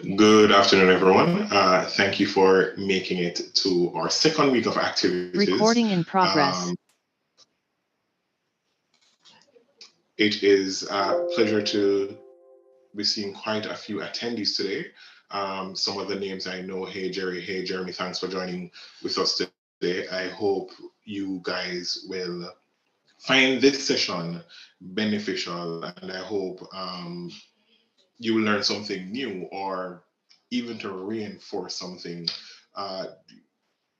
Good afternoon, everyone. Thank you for making it to our second week of activities. Recording in Um, progress. it is a pleasure to be seeing quite a few attendees today. Some of the names I know. Hey, Jerry. Hey, Jeremy. Thanks for joining with us today. I hope you guys will find this session beneficial, and I hope you will learn something new or even to reinforce something. Uh,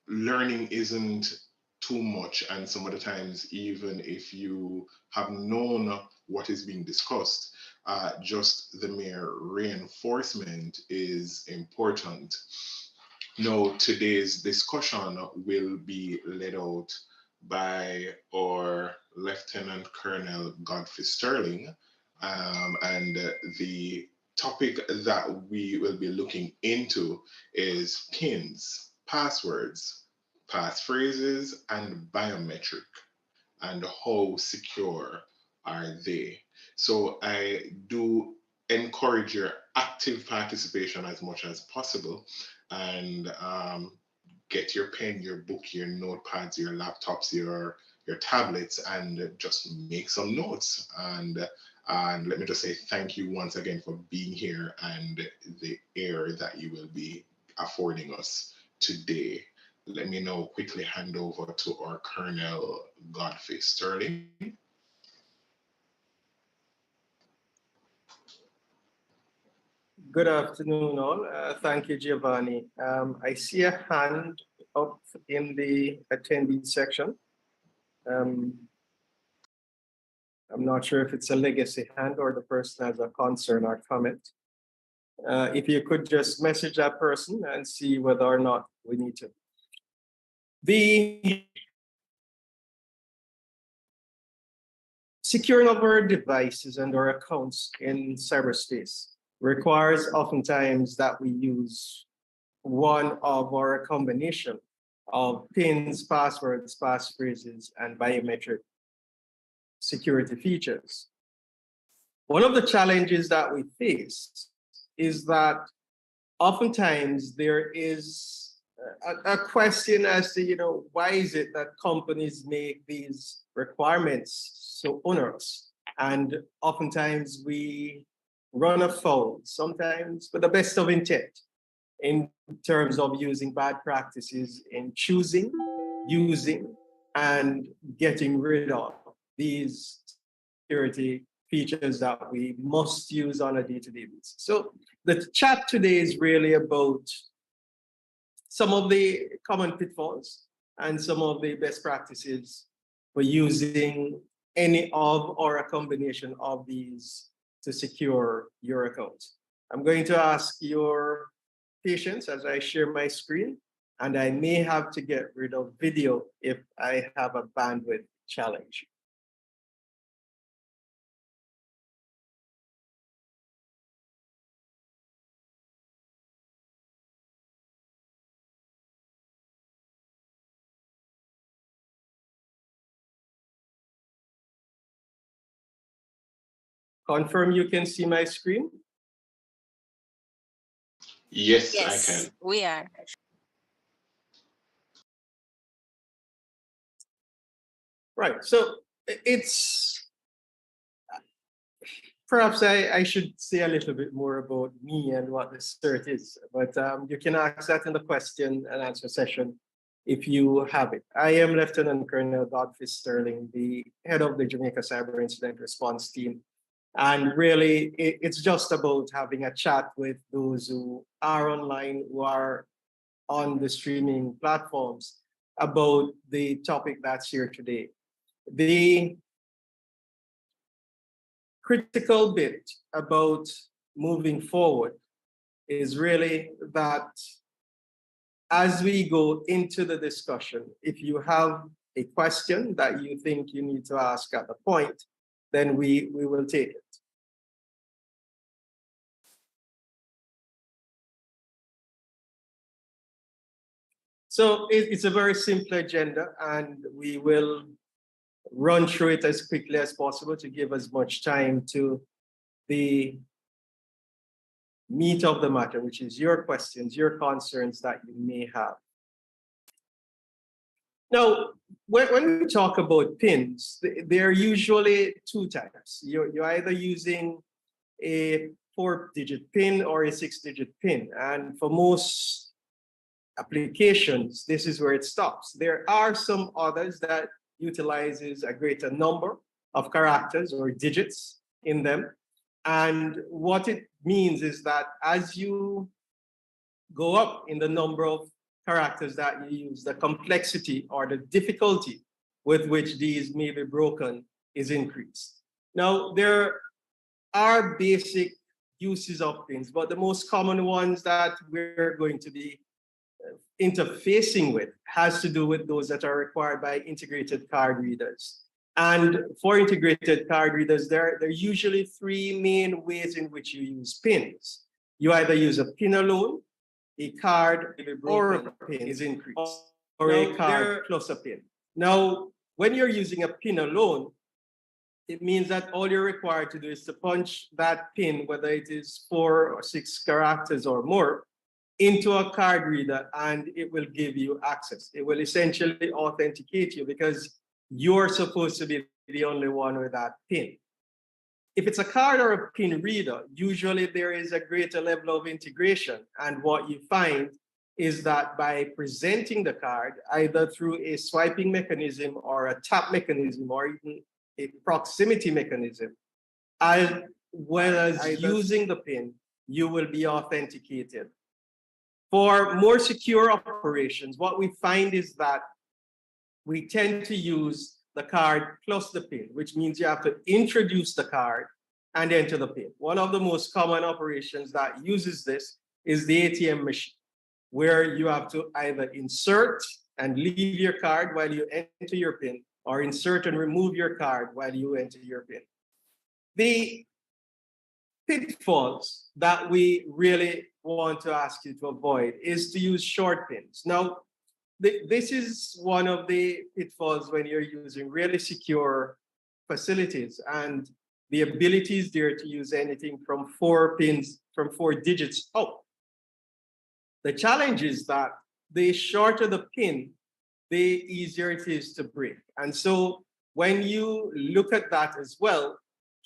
Learning isn't too much, and some of the times, even if you have known what is being discussed, just the mere reinforcement is important. Now, today's discussion will be led out by our Lieutenant Colonel Godfrey Sterling, and the topic that we will be looking into is pins, passwords, passphrases, and biometric, and how secure are they. So I do encourage your active participation as much as possible, and get your pen, your book, your notepads, your laptops, your tablets, and just make some notes. And let me just say thank you once again for being here and the air that you will be affording us today. Let me now quickly hand over to our Colonel Godfrey Sterling. Good afternoon, all. Thank you, Giovanni. I see a hand up in the attendee section. Um, I'm not sure if it's a legacy hand or the person has a concern or comment. If you could just message that person and see whether or not we need to. The securing of our devices and our accounts in cyberspace requires oftentimes that we use one of our combination of pins, passwords, passphrases, and biometric security features. One of the challenges that we face is that oftentimes there is a question as to, why is it that companies make these requirements so onerous? And oftentimes we run afoul, sometimes with the best of intent, in terms of using bad practices in choosing, using, and getting rid of these security features that we must use on a day-to-day basis. So the chat today is really about some of the common pitfalls and some of the best practices for using any of or a combination of these to secure your account. I'm going to ask your patience as I share my screen, and I may have to get rid of video if I have a bandwidth challenge. Confirm you can see my screen? Yes, I Yes, can. we are. Right, so it's, perhaps I should say a little bit more about me and what the CERT is, but you can ask that in the question and answer session if you have it. I am Lieutenant Colonel Godfrey Sterling, the head of the Jamaica Cyber Incident Response Team. And really, it's just about having a chat with those who are online, who are on the streaming platforms about the topic that's here today. The critical bit about moving forward is really that as we go into the discussion, if you have a question that you think you need to ask at the point, then we will take it. So it's a very simple agenda, and we will run through it as quickly as possible to give as much time to the meat of the matter, which is your questions, your concerns that you may have. Now, when we talk about pins, there are usually two types. You're either using a 4-digit pin or a 6-digit pin. And for most applications, this is where it stops. There are some others that utilizes a greater number of characters or digits in them. And what it means is that as you go up in the number of characters that you use, the complexity or the difficulty with which these may be broken is increased. Now, there are basic uses of pins, but the most common ones that we're going to be interfacing with has to do with those that are required by integrated card readers. And for integrated card readers, there are usually three main ways in which you use pins. You either use a pin alone, a card, or a pin is increased, or a card plus a pin. Now, when you're using a pin alone, it means that all you're required to do is to punch that pin, whether it is 4 or 6 characters or more, into a card reader, and it will give you access. It will essentially authenticate you because you're supposed to be the only one with that pin. If it's a card or a pin reader, usually there is a greater level of integration. And what you find is that by presenting the card, either through a swiping mechanism or a tap mechanism or even a proximity mechanism, as well as using the pin, you will be authenticated. For more secure operations, what we find is that we tend to use the card plus the pin, which means you have to introduce the card and enter the pin. One of the most common operations that uses this is the ATM machine, where you have to either insert and leave your card while you enter your pin, or insert and remove your card while you enter your pin. The pitfalls that we really want to ask you to avoid is to use short pins. Now, this is one of the pitfalls when you're using really secure facilities, and the ability is there to use anything from 4 pins, from 4 digits up. The challenge is that the shorter the pin, the easier it is to break. And so when you look at that as well,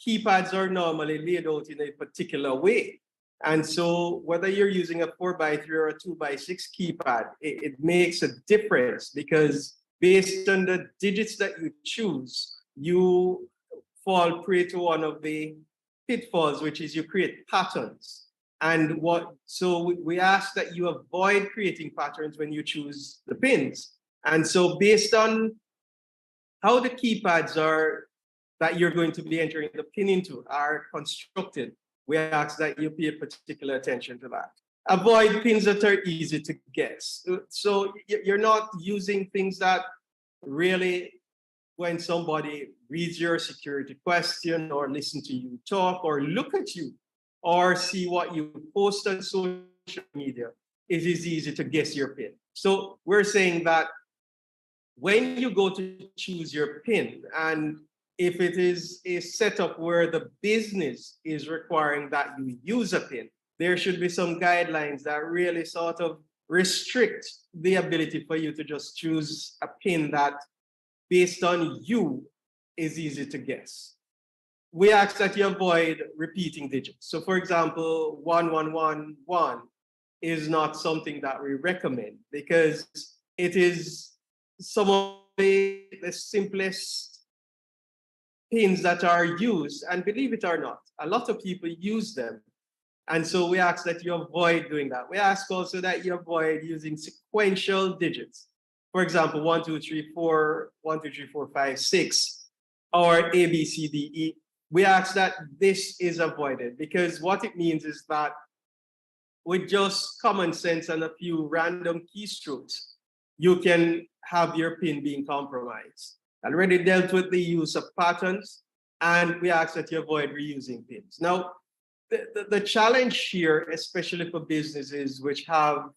keypads are normally laid out in a particular way. And so whether you're using a 4x3 or a 2x6 keypad, it makes a difference because based on the digits that you choose, you fall prey to one of the pitfalls, which is you create patterns. And so we ask that you avoid creating patterns when you choose the pins. And so based on how the keypads are that you're going to be entering the pin into are constructed, we ask that you pay particular attention to that. Avoid pins that are easy to guess. So you're not using things that really, when somebody reads your security question or listen to you talk or look at you or see what you post on social media, it is easy to guess your pin. So we're saying that when you go to choose your pin, and if it is a setup where the business is requiring that you use a pin, there should be some guidelines that really sort of restrict the ability for you to just choose a pin that, based on you, is easy to guess. We ask that you avoid repeating digits. So for example, 1111 is not something that we recommend because it is some of the simplest pins that are used, and believe it or not, a lot of people use them. And so we ask that you avoid doing that. We ask also that you avoid using sequential digits. For example, 1, 2, 3, 4, 1, 2, 3, 4, 5, 6, or A, B, C, D, E. We ask that this is avoided because what it means is that with just common sense and a few random keystrokes, you can have your pin being compromised. Already dealt with the use of patterns, and we ask that you avoid reusing pins. Now, the challenge here, especially for businesses which have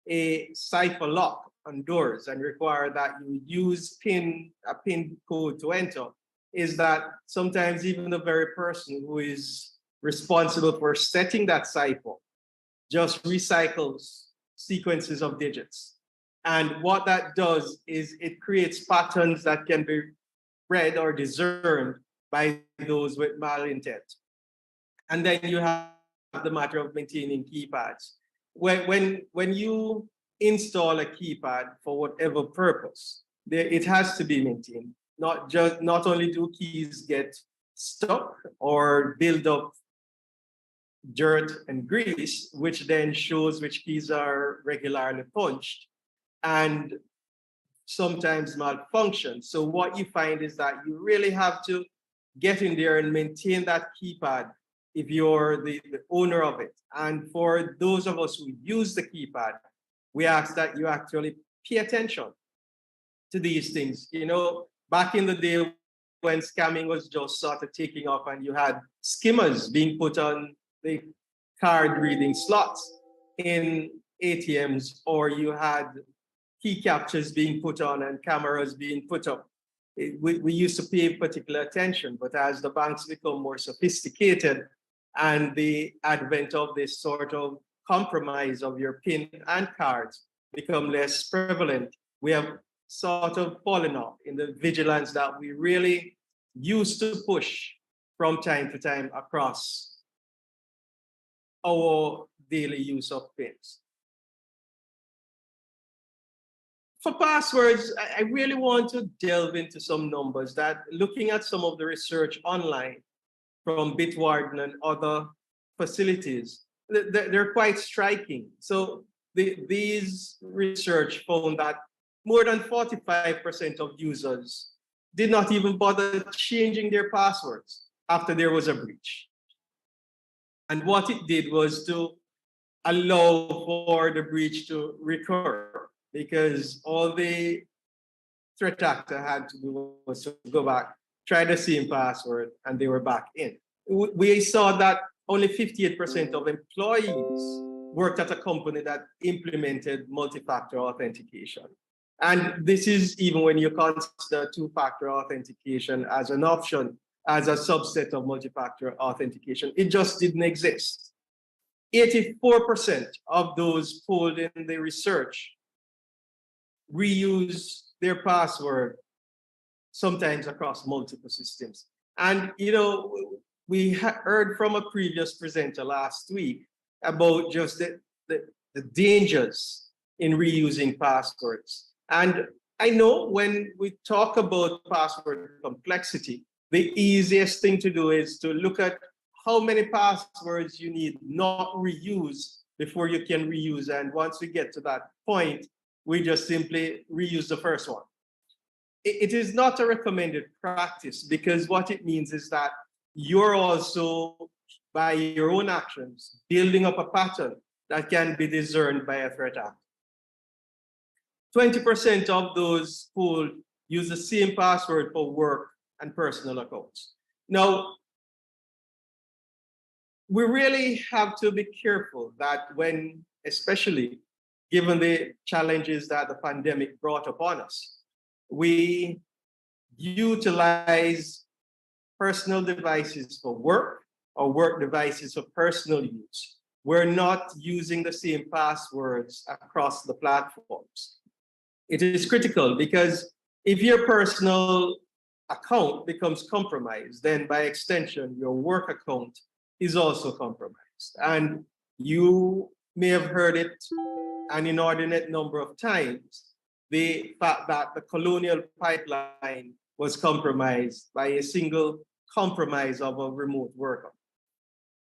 a cipher lock on doors and require that you use a pin code to enter, is that sometimes even the very person who is responsible for setting that cipher just recycles sequences of digits. And what that does is it creates patterns that can be read or discerned by those with malintent. And then you have the matter of maintaining keypads. When you install a keypad for whatever purpose, it has to be maintained. Not only do keys get stuck or build up dirt and grease, which then shows which keys are regularly punched and sometimes malfunction. So what you find is that you really have to get in there and maintain that keypad if you're the owner of it. And for those of us who use the keypad, we ask that you actually pay attention to these things. You know, back in the day when scamming was just sort of taking off and you had skimmers being put on the card reading slots in ATMs, or you had key captures being put on and cameras being put up. We used to pay particular attention, but as the banks become more sophisticated and the advent of this sort of compromise of your PIN and cards become less prevalent, we have sort of fallen off in the vigilance that we really used to push from time to time across our daily use of PINs. For passwords, I really want to delve into some numbers that, looking at some of the research online from Bitwarden and other facilities, they're quite striking. So these research found that more than 45% of users did not even bother changing their passwords after there was a breach. And what it did was to allow for the breach to recur, because all the threat actor had to do was to go back, try the same password, and they were back in. We saw that only 58% of employees worked at a company that implemented multi-factor authentication. And this is even when you consider two-factor authentication as an option, as a subset of multi-factor authentication. It just didn't exist. 84% of those polled in the research reuse their password, sometimes across multiple systems. And, you know, we heard from a previous presenter last week about just the dangers in reusing passwords. And I know when we talk about password complexity, the easiest thing to do is to look at how many passwords you need not reuse before you can reuse. And once we get to that point, we just simply reuse the first one. It is not a recommended practice, because what it means is that you're also, by your own actions, building up a pattern that can be discerned by a threat actor. 20% of those polled use the same password for work and personal accounts. Now, we really have to be careful that when, especially given the challenges that the pandemic brought upon us, we utilize personal devices for work or work devices for personal use. We're not using the same passwords across the platforms. It is critical, because if your personal account becomes compromised, then by extension, your work account is also compromised. And you may have heard it an inordinate number of times, the fact that the Colonial pipeline was compromised by a single compromise of a remote worker.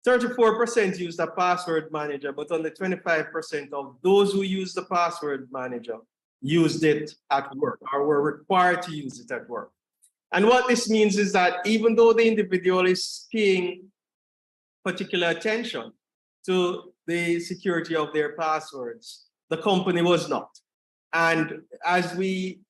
34% used a password manager, but only 25% of those who used the password manager used it at work, or were required to use it at work. And what this means is that even though the individual is paying particular attention to the security of their passwords, the company was not. And as we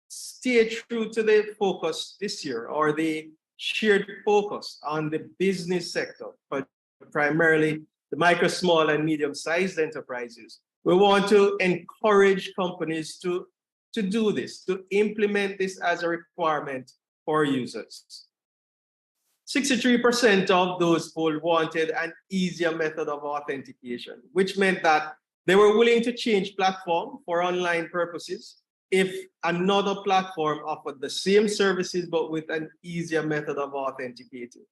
stay true to the focus this year, or the shared focus on the business sector, but primarily the micro, small, and medium-sized enterprises, we want to encourage companies to do this, to implement this as a requirement for users. 63% of those polled wanted an easier method of authentication, which meant that they were willing to change platform for online purposes if another platform offered the same services but with an easier method of authenticating.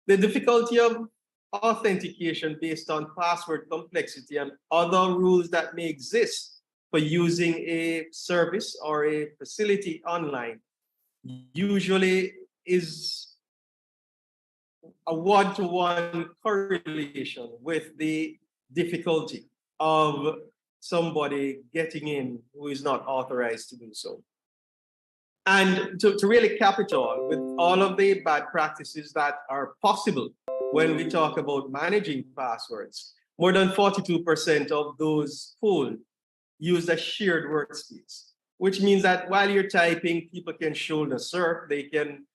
The difficulty of authentication based on password complexity and other rules that may exist for using a service or a facility online usually is a one-to-one correlation with the difficulty of somebody getting in who is not authorized to do so. And to really cap it all, with all of the bad practices that are possible when we talk about managing passwords, more than 42% of those polled use a shared workspace, which means that while you're typing, people can shoulder surf, they can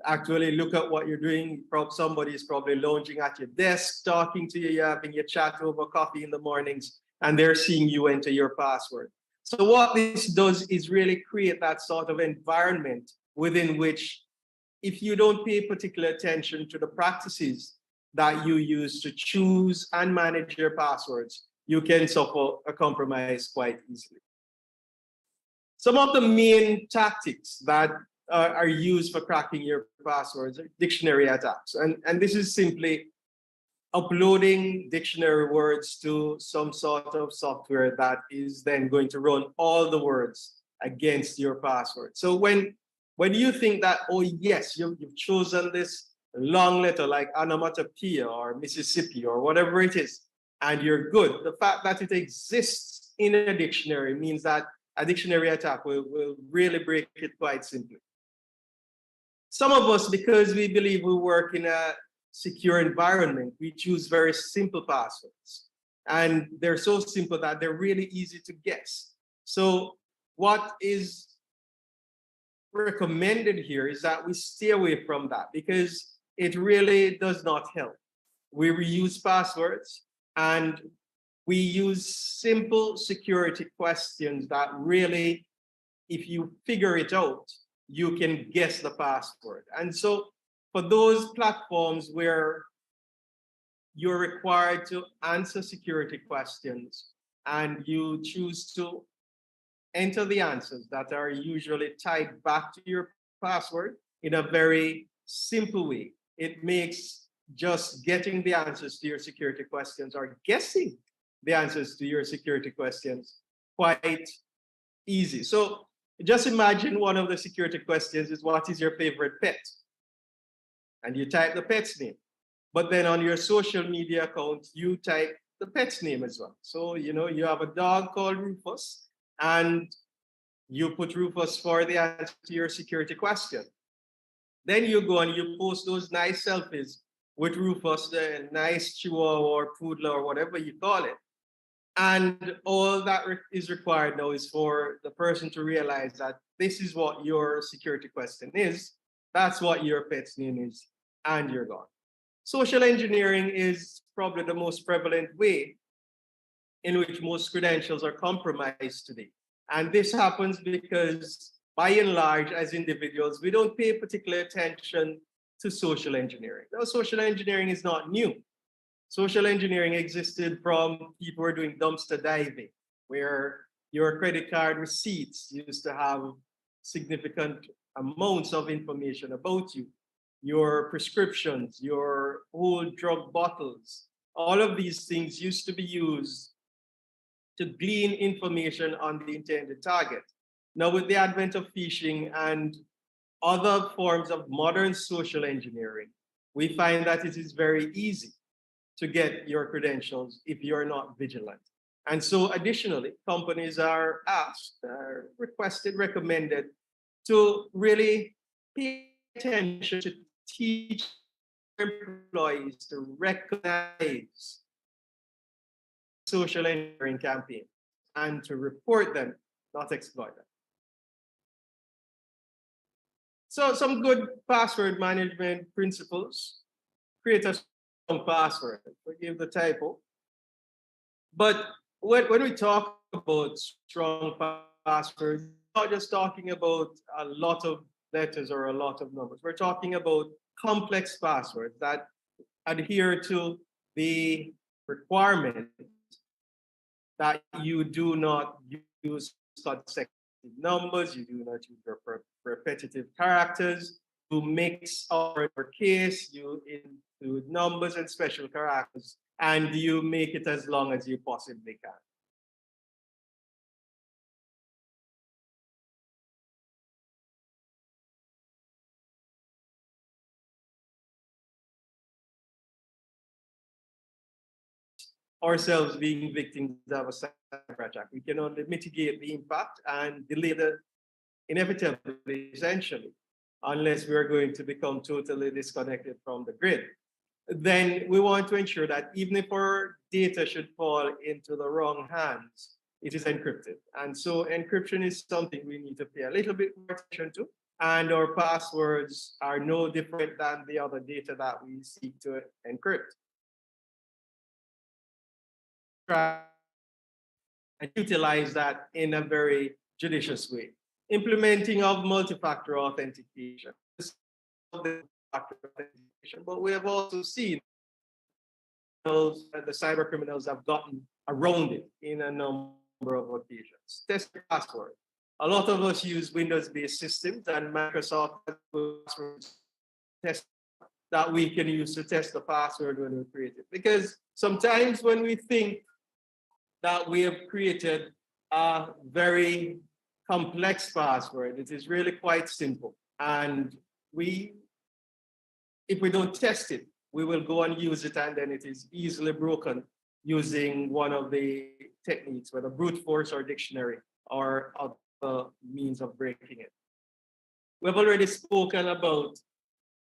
actually look at what you're doing. Somebody is probably lounging at your desk, talking to you, you're having your chat over coffee in the mornings, and they're seeing you enter your password. So what this does is really create that sort of environment within which, if you don't pay particular attention to the practices that you use to choose and manage your passwords, you can suffer a compromise quite easily. Some of the main tactics that are used for cracking your passwords are dictionary attacks. And this is simply uploading dictionary words to some sort of software that is then going to run all the words against your password. So when you think that, oh yes, you've chosen this long letter like onomatopoeia or Mississippi or whatever it is, and you're good, the fact that it exists in a dictionary means that a dictionary attack will really break it quite simply. Some of us, because we believe we work in a secure environment, we choose very simple passwords. And they're so simple that they're really easy to guess. So what is recommended here is that we stay away from that because it really does not help. We reuse passwords and we use simple security questions that really, if you figure it out, you can guess the password. And so for those platforms where you're required to answer security questions and you choose to enter the answers that are usually tied back to your password in a very simple way, it makes just getting the answers to your security questions or guessing the answers to your security questions quite easy. So just imagine one of the security questions is, what is your favorite pet? And you type the pet's name. But then on your social media account, you type the pet's name as well. So, you have a dog called Rufus, and you put Rufus for the answer to your security question. Then you go and you post those nice selfies with Rufus, the nice Chihuahua or Poodle or whatever you call it. And all that is required now is for the person to realize that this is what your security question is, that's what your pet's name is, and you're gone. Social engineering is probably the most prevalent way in which most credentials are compromised today. And this happens because, by and large, as individuals, we don't pay particular attention to social engineering. Now, social engineering is not new. Social engineering existed from people who were doing dumpster diving, where your credit card receipts used to have significant amounts of information about you, your prescriptions, your old drug bottles. All of these things used to be used to glean information on the intended target. Now, with the advent of phishing and other forms of modern social engineering, we find that it is very easy to get your credentials if you're not vigilant. And so additionally, companies are asked, requested, recommended to really pay attention to teach employees to recognize social engineering campaigns and to report them, not exploit them. So some good password management principles: create a strong password, forgive the typo. But when we talk about strong passwords, we're not just talking about a lot of letters or a lot of numbers. We're talking about complex passwords that adhere to the requirement that you do not use consecutive numbers, you do not use repetitive characters, you mix uppercase, you include numbers and special characters, and you make it as long as you possibly can. Ourselves being victims of a cyber attack, we can only mitigate the impact and delay the inevitably, essentially, unless we're going to become totally disconnected from the grid. Then we want to ensure that even if our data should fall into the wrong hands, it is encrypted. And so encryption is something we need to pay a little bit more attention to. And our passwords are no different than the other data that we seek to encrypt. And utilize that in a very judicious way. Implementing of multi-factor authentication. But we have also seen the cyber criminals have gotten around it in a number of occasions. Test your password. A lot of us use Windows-based systems, and Microsoft has test that we can use to test the password when we create it. Because sometimes when we think that we have created a very complex password, it is really quite simple. And if we don't test it, we will go and use it, and then it is easily broken using one of the techniques, whether brute force or dictionary or other means of breaking it. We've already spoken about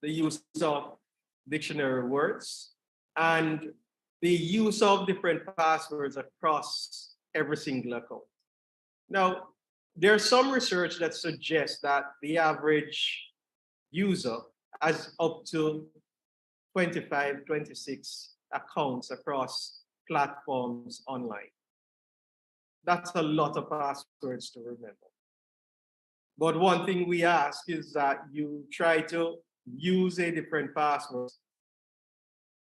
the use of dictionary words and the use of different passwords across every single account. Now, there's some research that suggests that the average user has up to 25, 26 accounts across platforms online. That's a lot of passwords to remember. But one thing we ask is that you try to use a different password,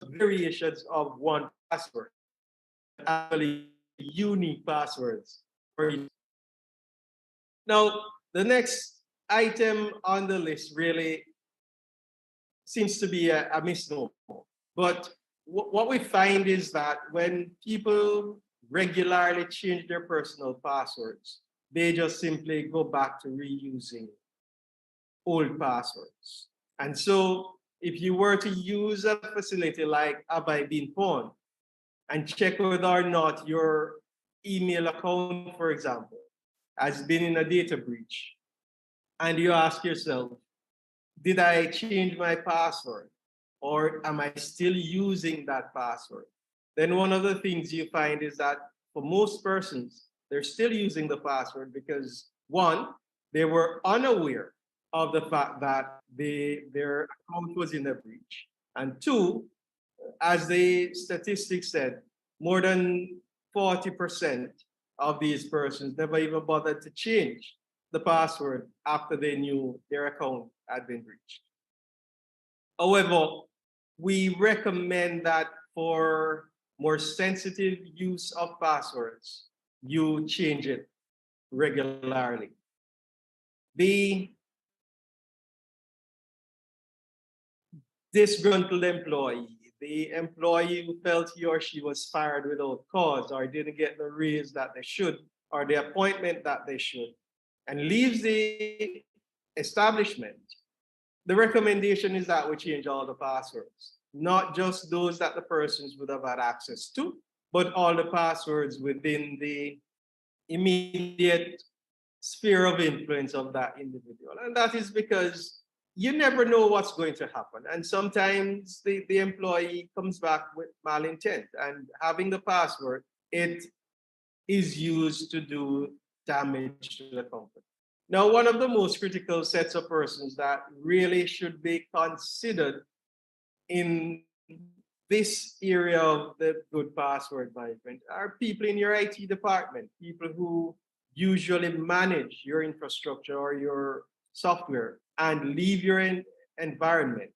variations of one password, actually unique passwords. Now, the next item on the list really seems to be a misnomer. But what we find is that when people regularly change their personal passwords, they just simply go back to reusing old passwords. And so if you were to use a facility like Have I Been Pawned and check whether or not your email account, for example, has been in a data breach, and you ask yourself, did I change my password? Or am I still using that password? Then one of the things you find is that for most persons, they're still using the password because one, they were unaware of the fact that their account was in a breach. And two, as the statistics said, more than 40% of these persons never even bothered to change the password after they knew their account had been breached. However, we recommend that for more sensitive use of passwords, you change it regularly. The disgruntled employee, the employee who felt he or she was fired without cause or didn't get the raise that they should or the appointment that they should, and leaves the establishment, the recommendation is that we change all the passwords, not just those that the persons would have had access to, but all the passwords within the immediate sphere of influence of that individual. And that is because you never know what's going to happen. And sometimes the employee comes back with malintent, and having the password, it is used to do damage to the company. Now, one of the most critical sets of persons that really should be considered in this area of the good password management are people in your IT department, people who usually manage your infrastructure or your software and leave your environment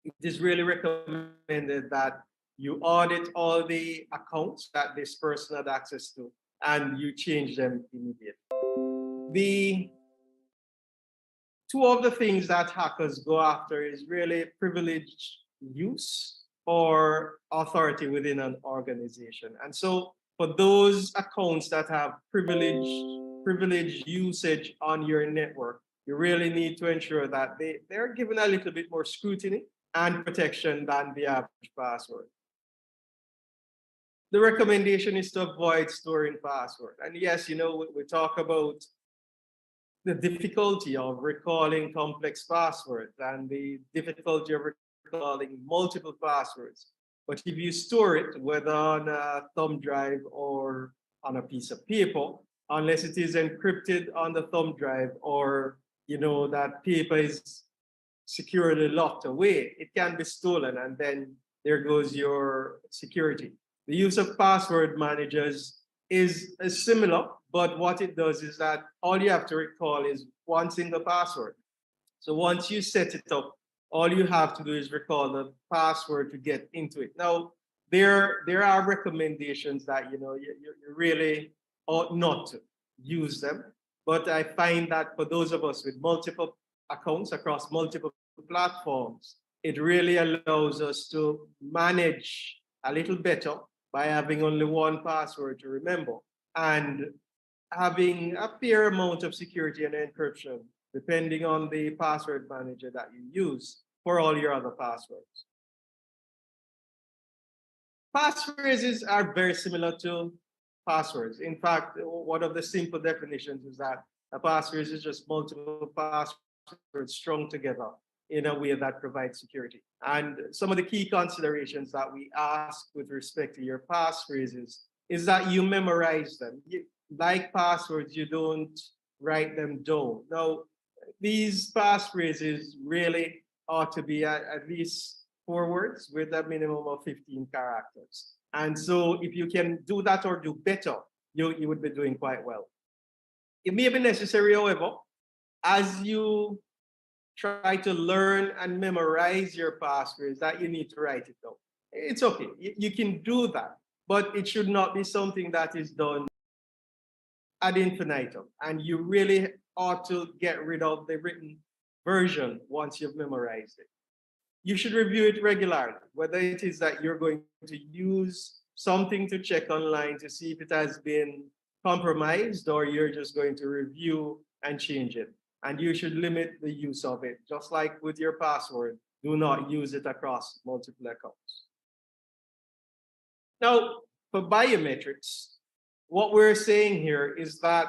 it is really recommended that you audit all the accounts that this person had access to and you change them immediately. The two of the things that hackers go after is really privileged use or authority within an organization. And so for those accounts that have privileged usage on your network, you really need to ensure that they're given a little bit more scrutiny and protection than the average password. The recommendation is to avoid storing password. And yes, we talk about the difficulty of recalling complex passwords and the difficulty of recalling multiple passwords. But if you store it, whether on a thumb drive or on a piece of paper, unless it is encrypted on the thumb drive or that paper is securely locked away, it can be stolen and then there goes your security. The use of password managers is similar, but what it does is that all you have to recall is one single password. So once you set it up, all you have to do is recall the password to get into it. Now, there are recommendations that you really ought not to use them, but I find that for those of us with multiple accounts across multiple platforms, it really allows us to manage a little better by having only one password to remember and having a fair amount of security and encryption, depending on the password manager that you use for all your other passwords. Passphrases are very similar to passwords. In fact, one of the simple definitions is that a passphrase is just multiple passwords strung together in a way that provides security. And some of the key considerations that we ask with respect to your passphrases is that you memorize them. Like passwords, you don't write them down. Now, these passphrases really ought to be at least 4 words with a minimum of 15 characters. And so if you can do that or do better, you would be doing quite well. It may be necessary, however, as you try to learn and memorize your passphrase that you need to write it down. It's okay, you can do that, but it should not be something that is done ad infinitum. And you really ought to get rid of the written version once you've memorized it. You should review it regularly, whether it is that you're going to use something to check online to see if it has been compromised or you're just going to review and change it. And you should limit the use of it. Just like with your password, do not use it across multiple accounts. Now, for biometrics, what we're saying here is that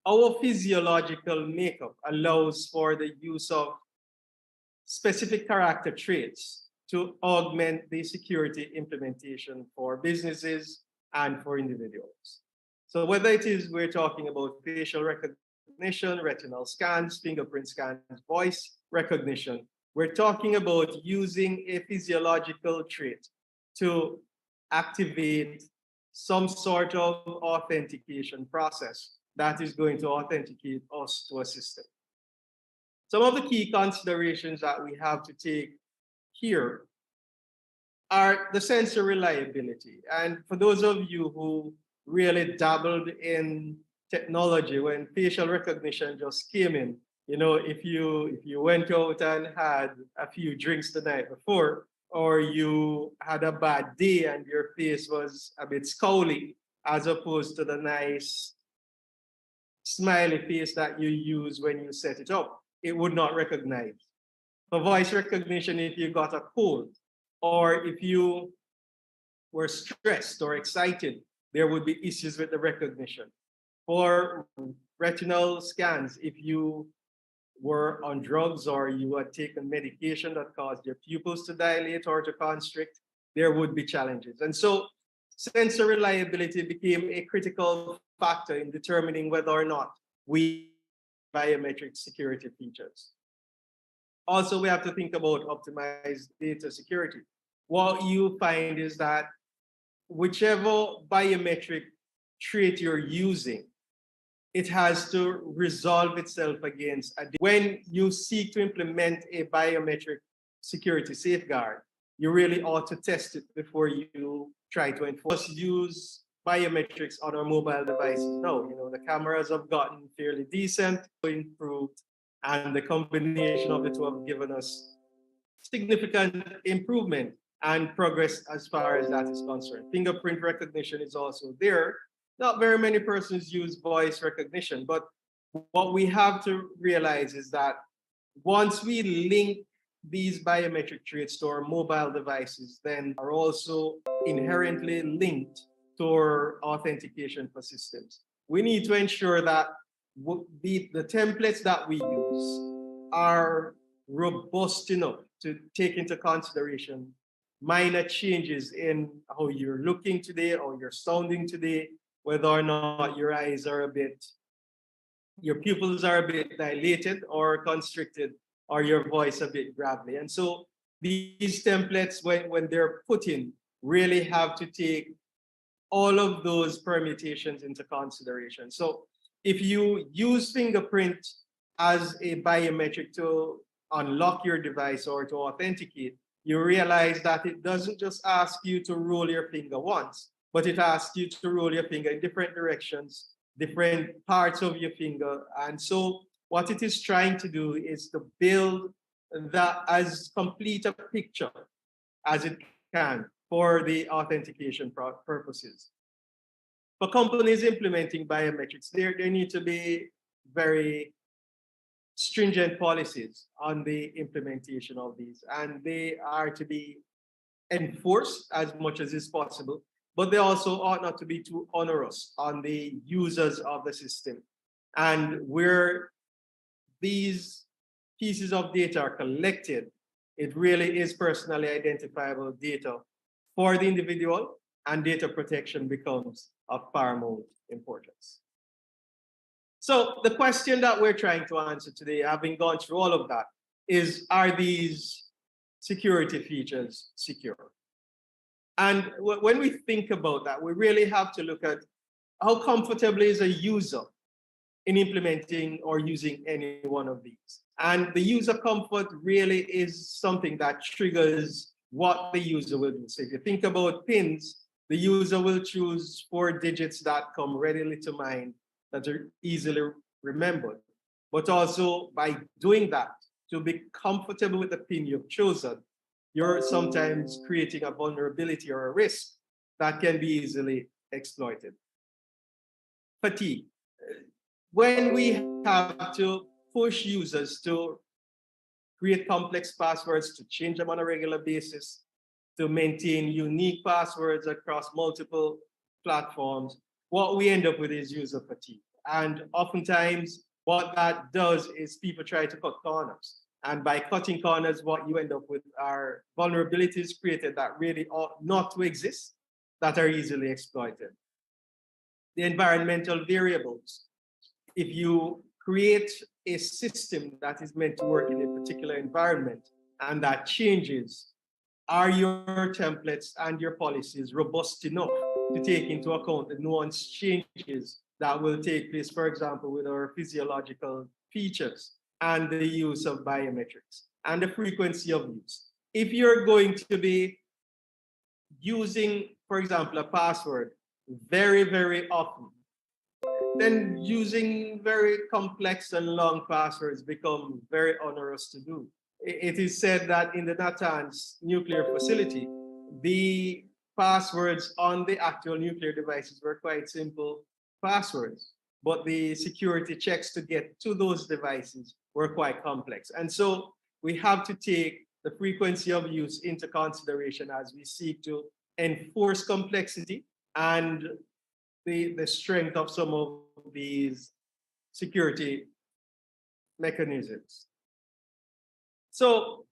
our physiological makeup allows for the use of specific character traits to augment the security implementation for businesses and for individuals. So whether it is we're talking about facial recognition, retinal scans, fingerprint scans, voice recognition, we're talking about using a physiological trait to activate some sort of authentication process that is going to authenticate us to a system. Some of the key considerations that we have to take here are the sensor reliability. And for those of you who really dabbled in technology when facial recognition just came in, if you went out and had a few drinks the night before, or you had a bad day and your face was a bit scowly, as opposed to the nice smiley face that you use when you set it up, it would not recognize. For voice recognition, if you got a cold, or if you were stressed or excited, there would be issues with the recognition. For retinal scans, if you were on drugs or you had taken medication that caused your pupils to dilate or to constrict, there would be challenges. And so sensor reliability became a critical factor in determining whether or not we biometric security features. Also, we have to think about optimized data security. What you find is that whichever biometric trait you're using, it has to resolve itself against when you seek to implement a biometric security safeguard, you really ought to test it before you try to enforce. Use biometrics on our mobile devices. No, the cameras have gotten fairly decent, improved, and the combination of the two have given us significant improvement and progress as far as that is concerned. Fingerprint recognition is also there. Not very many persons use voice recognition, but what we have to realize is that once we link these biometric traits to our mobile devices, then are also inherently linked to our authentication for systems. We need to ensure that the templates that we use are robust enough to take into consideration minor changes in how you're looking today or you're sounding today, whether or not your eyes are your pupils are a bit dilated or constricted, or your voice a bit gravelly. And so these templates, when they're put in, really have to take all of those permutations into consideration. So if you use fingerprint as a biometric to unlock your device or to authenticate, you realize that it doesn't just ask you to roll your finger once, but it asks you to roll your finger in different directions, different parts of your finger. And so what it is trying to do is to build that as complete a picture as it can for the authentication purposes. For companies implementing biometrics, there need to be very stringent policies on the implementation of these, and they are to be enforced as much as is possible, but they also ought not to be too onerous on the users of the system. And where these pieces of data are collected, it really is personally identifiable data for the individual, and data protection becomes of paramount importance. So the question that we're trying to answer today, having gone through all of that, is, are these security features secure? And when we think about that, we really have to look at how comfortable is a user in implementing or using any one of these. And the user comfort really is something that triggers what the user will do. So if you think about PINs, the user will choose 4 digits that come readily to mind, that are easily remembered. But also by doing that, to be comfortable with the PIN you've chosen, you're sometimes creating a vulnerability or a risk that can be easily exploited. Fatigue. When we have to push users to create complex passwords, to change them on a regular basis, to maintain unique passwords across multiple platforms, what we end up with is user fatigue. And oftentimes, what that does is people try to cut corners. And by cutting corners, what you end up with are vulnerabilities created that really ought not to exist, that are easily exploited. The environmental variables. If you create a system that is meant to work in a particular environment and that changes, are your templates and your policies robust enough to take into account the nuanced changes that will take place, for example, with our physiological features and the use of biometrics and the frequency of use? If you're going to be using, for example, a password very, very often, then using very complex and long passwords become very onerous to do. It is said that in the Natanz nuclear facility, the passwords on the actual nuclear devices were quite simple passwords, but the security checks to get to those devices were quite complex. And so we have to take the frequency of use into consideration as we seek to enforce complexity and the strength of some of these security mechanisms. So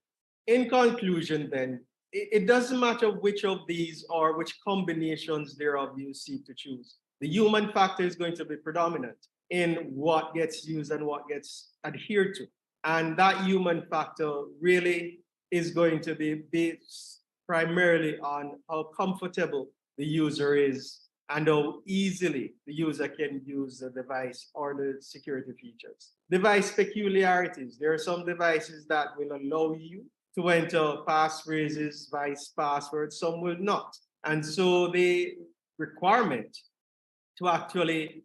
in conclusion then, it doesn't matter which of these or which combinations thereof you seek to choose. The human factor is going to be predominant in what gets used and what gets adhered to. And that human factor really is going to be based primarily on how comfortable the user is and how easily the user can use the device or the security features. Device peculiarities. There are some devices that will allow you to enter passphrases, vice passwords, some will not. And so the requirement to actually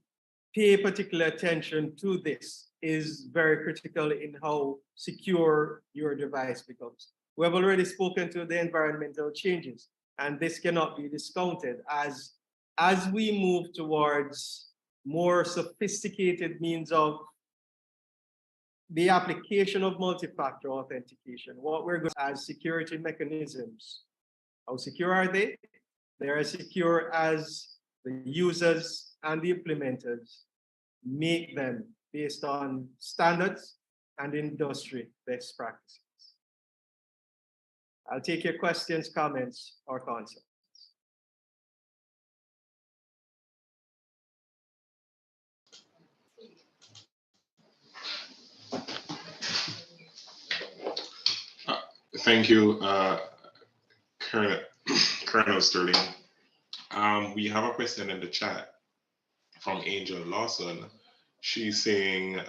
pay particular attention to this is very critical in how secure your device becomes. We have already spoken to the environmental changes, and this cannot be discounted as we move towards more sophisticated means of the application of multi-factor authentication. What we're going to as security mechanisms. How secure are they? They are secure as the users and the implementers make them based on standards and industry best practices. I'll take your questions, comments, or concerns. Thank you, Colonel Sterling. We have a question in the chat from Angel Lawson. She's saying,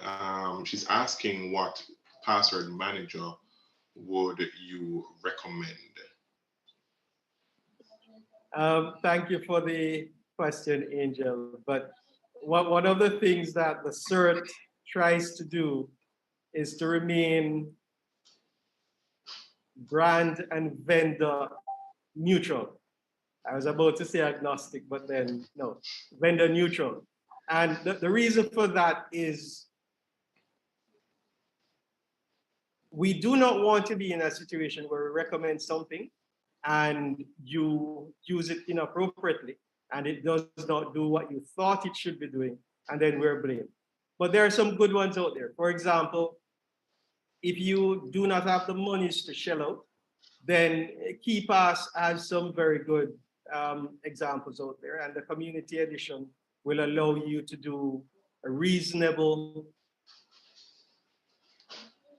she's asking what password manager would you recommend? Thank you for the question, Angel. But one of the things that the CERT tries to do is to remain brand and vendor neutral. I was about to say agnostic, but then no, vendor neutral. And the reason for that is we do not want to be in a situation where we recommend something and you use it inappropriately and it does not do what you thought it should be doing, and then we're blamed. But there are some good ones out there. For example, if you do not have the monies to shell out, then KeyPass has some very good examples out there, and the community edition will allow you to do a reasonable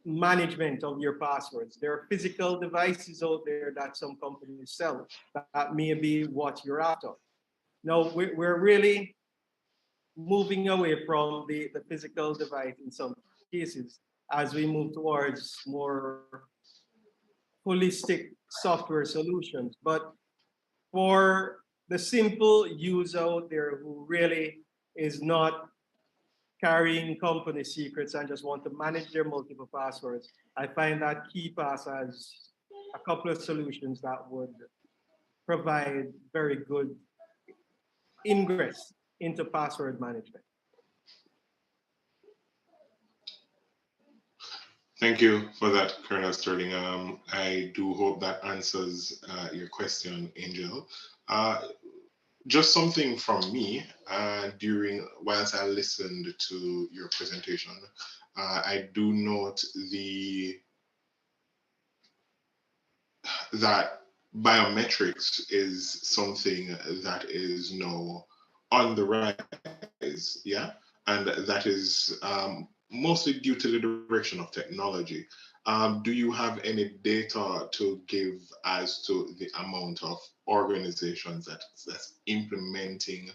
management of your passwords. There are physical devices out there that some companies sell that may be what you're after. Now, we're really moving away from the physical device in some cases as we move towards more holistic software solutions. But for the simple user out there who really is not carrying company secrets and just want to manage their multiple passwords, I find that KeyPass has a couple of solutions that would provide very good ingress into password management. Thank you for that, Colonel Sterling. I do hope that answers your question, Angel. Just something from me whilst I listened to your presentation, I do note that biometrics is something that is now on the rise, yeah, and that is mostly due to the direction of technology. Do you have any data to give as to the amount of organizations that's implementing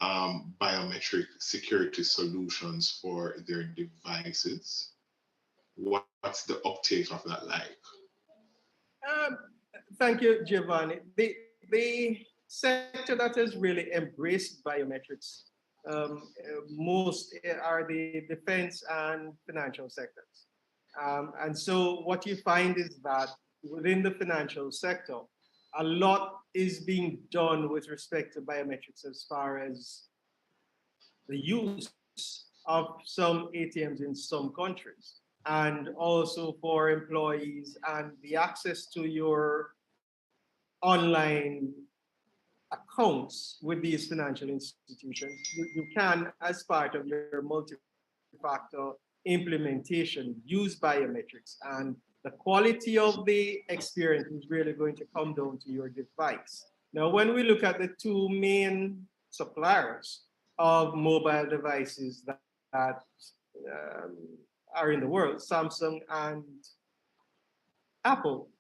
biometric security solutions for their devices? What's the uptake of that like? Thank you, Giovanni. The sector that has really embraced biometrics most are the defense and financial sectors. And so what you find is that within the financial sector, a lot is being done with respect to biometrics as far as the use of some ATMs in some countries, and also for employees and the access to your online accounts with these financial institutions. You can, as part of your multi-factor implementation, use biometrics, and the quality of the experience is really going to come down to your device. Now, when we look at the two main suppliers of mobile devices that are in the world, Samsung and Apple,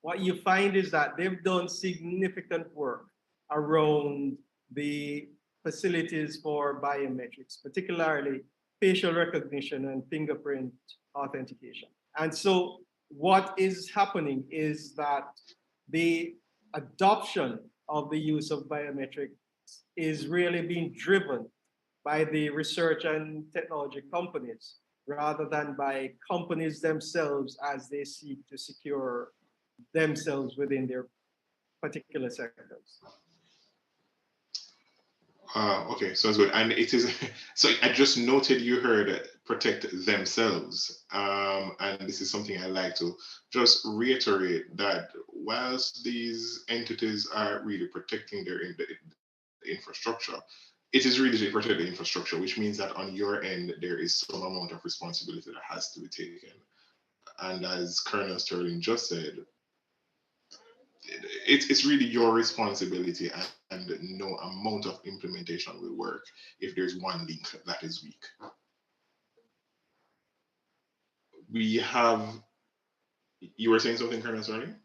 what you find is that they've done significant work around the facilities for biometrics, particularly facial recognition and fingerprint authentication. And so what is happening is that the adoption of the use of biometrics is really being driven by the research and technology companies rather than by companies themselves as they seek to secure themselves within their particular sectors. Okay, sounds good. And it is, so I just noted you heard protect themselves. And this is something I like to just reiterate that whilst these entities are really protecting their infrastructure, it is really to protect the infrastructure, which means that on your end, there is some amount of responsibility that has to be taken. And as Colonel Sterling just said, it's really your responsibility, and no amount of implementation will work if there's one link that is weak. We have, you were saying something, Colonel Sterling?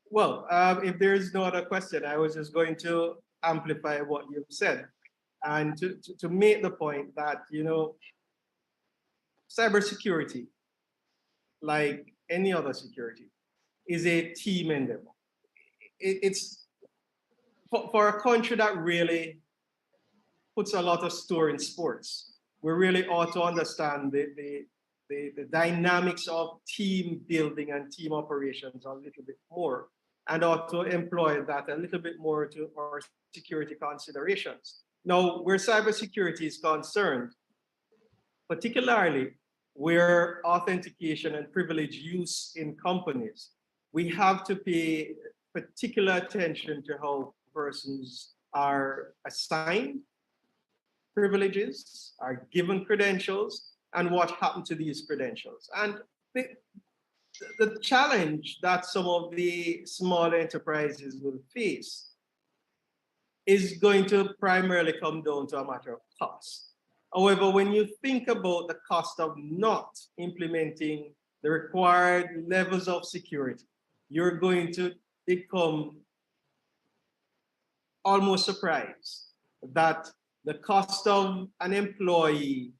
Well, if there is no other question, I was just going to amplify what you've said and to make the point that, you know, cybersecurity, like any other security, is a team endeavor. It's for a country that really puts a lot of store in sports, we really ought to understand the dynamics of team building and team operations a little bit more, and ought to employ that a little bit more to our security considerations. Now, where cybersecurity is concerned, particularly where authentication and privilege use in companies, we have to pay particular attention to how persons are assigned privileges, are given credentials, and what happened to these credentials. And the challenge that some of the small enterprises will face is going to primarily come down to a matter of cost. However, when you think about the cost of not implementing the required levels of security, you're going to become almost surprised that the cost of an employee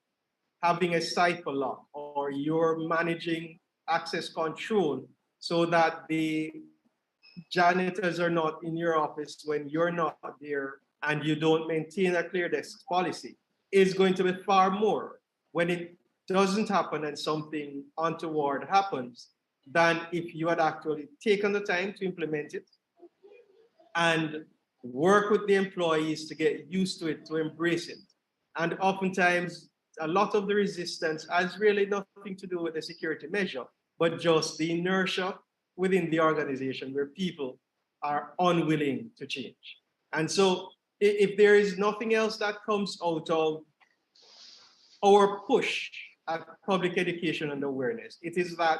having a cipher lock, or you're managing access control so that the janitors are not in your office when you're not there, and you don't maintain a clear desk policy, is going to be far more when it doesn't happen and something untoward happens than if you had actually taken the time to implement it and work with the employees to get used to it, to embrace it. And oftentimes, a lot of the resistance has really nothing to do with the security measure, but just the inertia within the organization where people are unwilling to change. And so if there is nothing else that comes out of our push at public education and awareness, it is that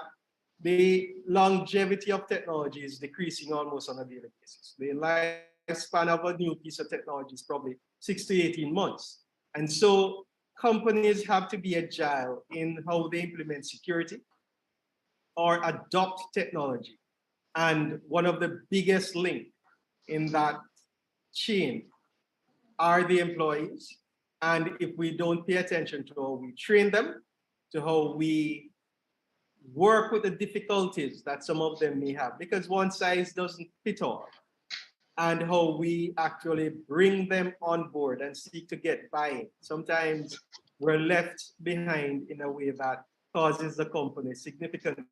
the longevity of technology is decreasing almost on a daily basis. The lifespan of a new piece of technology is probably 6 to 18 months. And so companies have to be agile in how they implement security or adopt technology. And one of the biggest links in that chain are the employees. And if we don't pay attention to how we train them, to how we work with the difficulties that some of them may have, because one size doesn't fit all, and how we actually bring them on board and seek to get buy-in. Sometimes we're left behind in a way that causes the company significantly